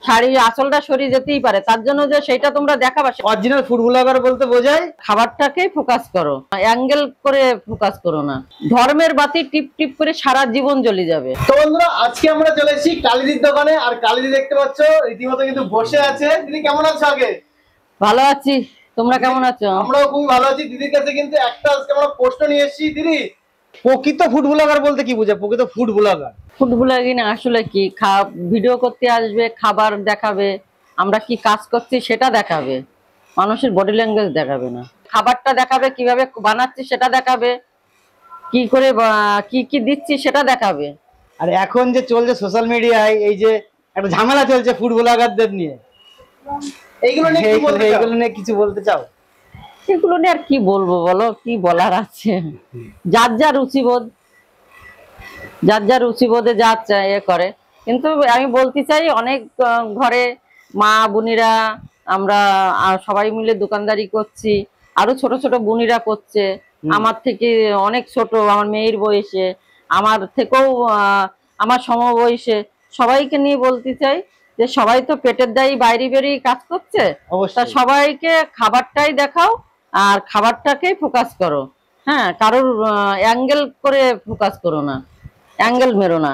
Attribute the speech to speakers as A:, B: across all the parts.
A: শাড়ির আঁচলটা সরিয়ে যেতেই পারে, তার জন্য যে সেটা তোমরা দেখাবা।
B: অরিজিনাল ফুড ব্লগার বলতে বোঝায়
A: খাবারটাকেই ফোকাস করো, অ্যাঙ্গেল করে ফোকাস করো না। ধর্মের বাতি টিপ টিপ করে সারা জীবন জ্বলে যাবে।
B: তো বন্ধুরা, আজকে আমরা চলে এসেছি কালিদির দোকানে। আর কালিদি দেখতে পাচ্ছ রীতিমতো কিন্তু বসে আছে। দিদি কেমন আছো? আগে
A: ভালো আছি, তোমরা কেমন আছো?
B: আমরাও খুবই ভালো আছি। দিদির কাছে কিন্তু একটা আজকে আমরা প্রশ্ন নিয়ে এসেছি। দিদি, প্রকৃত ফুড ব্লগার বলতে কি বোঝায়? প্রকৃত ফুড ব্লগার
A: ফুডব্লগিং আসলে কি? ভিডিও করতে আসবে, খাবার দেখাবে, আমরা কি কাজ করছি সেটা দেখাবে, মানুষের বডি ল্যাঙ্গুয়েজ দেখাবে না। খাবারটা দেখাবে, কিভাবে বানাচ্ছি সেটা দেখাবে, কি করে কি কি দিচ্ছি সেটা দেখাবে।
B: আর এখন যে চলছে সোশ্যাল মিডিয়ায়, এই যে একটা ঝামেলা চলছে ফুড ব্লগারদের নিয়ে, এইগুলো নিয়ে কিছু বলতে চাও?
A: এগুলো নিয়ে আর কি বলবো বলো, কি বলার আছে? যার যা রুচিবোধ, যার যা রুচিবোধে যা এ করে। কিন্তু আমি বলতে চাই, অনেক ঘরে মা বোনেরা আমরা সবাই মিলে দোকানদারি করছি, আরো ছোট ছোট বোনেরা করছে, আমার থেকে অনেক ছোট, আমার মেয়ের বয়সে, আমার থেকেও আমার সমবয়সে, সবাইকে নিয়ে বলতে চাই যে সবাই তো পেটের দায়ী বাইরে বেরিয়ে কাজ করছে, তা সবাইকে খাবারটাই দেখাও আর খাবারটাকেই ফোকাস করো। হ্যাঁ, কারোর অ্যাঙ্গেল করে ফোকাস করো না, অ্যাঙ্গেল মেরো না।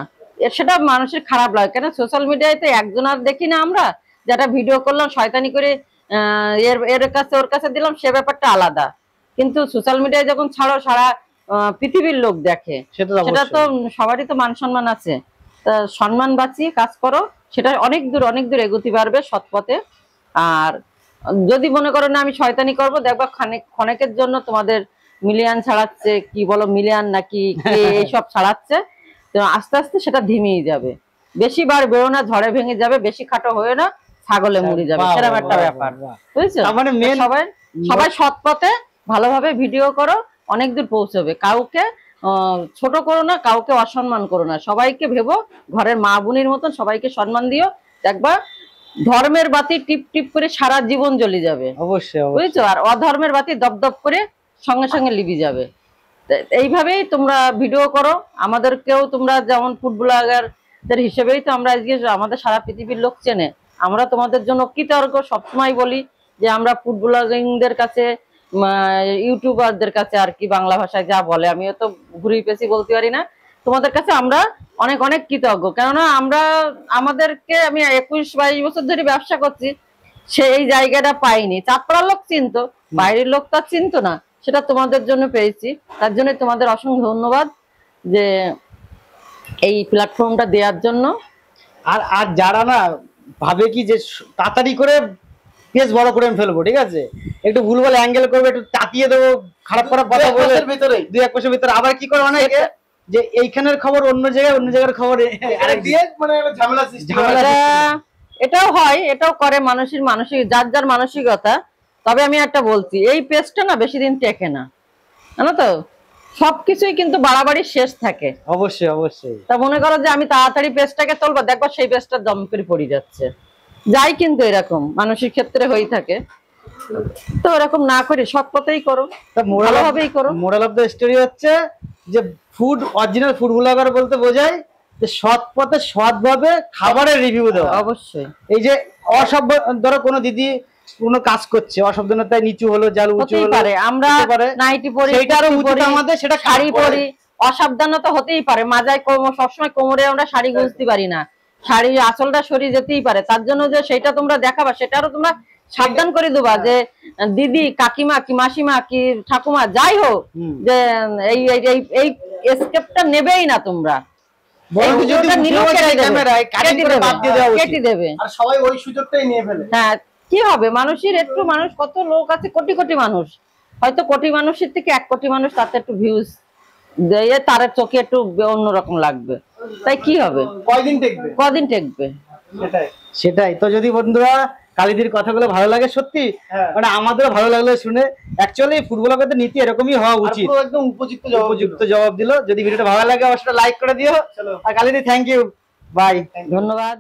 A: সেটা মানুষের খারাপ লাগে। কেন সোশ্যাল মিডিয়ায় তো একজন আর দেখি না আমরা, যেটা ভিডিও করলাম শয়তানি করে এর কাছে ওর কাছে দিলাম, সে ব্যাপারটা আলাদা। কিন্তু সোশ্যাল মিডিয়ায় যখন ছাড়ো, সারা পৃথিবীর লোক দেখে, সেটা তো সবারই তো মান সম্মান আছে। তা সম্মান বাঁচিয়ে কাজ করো, সেটা অনেক দূর এগোতে পারবে সৎ পথে। আর যদি মনে করো না আমি শয়তানি করবো, দেখবা ক্ষণেকের জন্য তোমাদের মিলিয়ন ছাড়াচ্ছে, কি বলো মিলিয়ন নাকি এইসব ছাড়াচ্ছে, তো আস্তে আস্তে সেটা ধিমেই যাবে। বেশি বার বেরো না, ঝড়ে ভেঙে যাবে। বেশি খাটো হয়ে না, ছাগলে মুড়ে যাবে, সেরকম একটা ব্যাপার, বুঝছো? সবাই সৎ পথে ভালোভাবে ভিডিও করো, অনেক দূর পৌঁছবে। কাউকে ছোট করো না, কাউকে অসম্মান করো না, সবাইকে ভেবো ঘরের মা বোনের মতন, সবাইকে সম্মান দিও। দেখবা ধর্মের বাতি টিপ টিপ করে সারা জীবন জ্বলে যাবে, অবশ্যই, বুঝছো? আর অধর্মের বাতি দপদপ করে সঙ্গে সঙ্গে লিভে যাবে। এইভাবেই তোমরা ভিডিও করো। আমাদেরকেও তোমরা যেমন ফুড ব্লগারদের হিসেবেই তো আমরা আজকে আমাদের সারা পৃথিবীর লোক চেনে। আমরা তোমাদের জন্য কৃতজ্ঞ। সবসময় বলি যে আমরা ফুড ব্লগিংদের কাছে, ইউটিউবারদের কাছে আর কি, বাংলা ভাষায় যা বলে, আমিও তো ঘুরি পেছি বলতে পারি না, তোমাদের কাছে আমরা অনেক অনেক কৃতজ্ঞ। কেননা আমাদেরকে আমি 21-22 বছর ধরে ব্যবসা করছি, সেই জায়গাটা পাইনি। চাঁদপাড়ার লোক চিনতো, বাইরের লোক তো চিনতো না, সেটা তোমাদের জন্য পেয়েছি। তার জন্য তোমাদের অসংখ্য ধন্যবাদ যে এই প্ল্যাটফর্মটা দেওয়ার জন্য।
B: আর যারা না ভাবে কি যে তাড়াতাড়ি করে পেজ বড় করে ফেলবো, ঠিক আছে, একটু ভুলভাল অ্যাঙ্গেল করবো, একটু চাপিয়ে দেবো, খারাপ খারাপ কথা বলে ভিতরে 2-1 মাসের ভিতরে। আবার কি করে অনেকে যে এইখানের খবর অন্য জায়গার খবর দিয়ে মানে ঝামেলা।
A: এটাও হয়, এটাও করে মানুষের যার যার মানসিকতা। তবে আমি একটা বলছি, এই পেজটা না বেশি দিন টেকে না, জানো তো? সবকিছুই কিন্তু বাড়াবাড়ি শেষ থাকে।
B: অবশ্যই অবশ্যই।
A: তা মনে করো যে আমি তাড়াতাড়ি পেজটাকে তুলবো, দেখবো সেই পেজটা দম করে পড়ে যাচ্ছে, যাই কিন্তু এরকম মানুষের ক্ষেত্রে হয়ে থাকে। তো এরকম না করে সৎ পথেই করো, ভালোভাবেই করো।
B: মোরাল অফ দ্য স্টোরি হচ্ছে যে অরিজিনাল ফুড ব্লগার বলতে বোঝায় যে সৎ পথে সৎভাবে খাবারের রিভিউ দেওয়া।
A: অবশ্যই।
B: এই যে অসভ্য, ধরো কোনো দিদি কোনো কাজ করছে, অসাবধানতায় নিচু হলো, জাল উঁচু হলো, আমরা
A: নাইটি পরি,
B: সেটারও উচিত আমাদের, সেটা
A: শাড়ি পরি, অসাবধানতা হতেই পারে। মাজায় সবসময় কোমরে আমরা শাড়ি গুঁজতে পারি না, শাড়ির আঁচলটা সরিয়ে যেতেই পারে, তার জন্য যে সেটা তোমরা দেখাবা, সেটারও তোমরা সাবধান করে দেবা যে দিদি, কাকিমা কি মাসিমা কি ঠাকুমা যাই হোক, যে এই স্টেপটা নেবেই না তোমরা। কেটে দেবে,
B: আর সবাই ওই সুযোগটাই নিয়ে ফেলে।
A: হ্যাঁ, কি হবে মানুষের? একটু মানুষ, কত লোক আছে, কোটি কোটি মানুষ, হয়তো কোটি মানুষের থেকে 1 কোটি মানুষ, তাতে একটু ভিউজ দিয়ে তার চোখে একটু অন্যরকম লাগবে, তাই কি হবে? কদিন টেকবে?
B: সেটাই তো। যদি বন্ধুরা কালিদির কথাগুলো ভালো লাগে, সত্যি মানে আমাদেরও ভালো লাগলো শুনে। অ্যাকচুয়ালি ফুটবলারদের নীতি এরকমই হওয়া উচিত। একদম উপযুক্ত জবাব দিল। যদি ভিডিওটা ভালো লাগে অবশ্যই লাইক করে দিও। আর কালিদি, থ্যাংক ইউ, বাই,
A: ধন্যবাদ।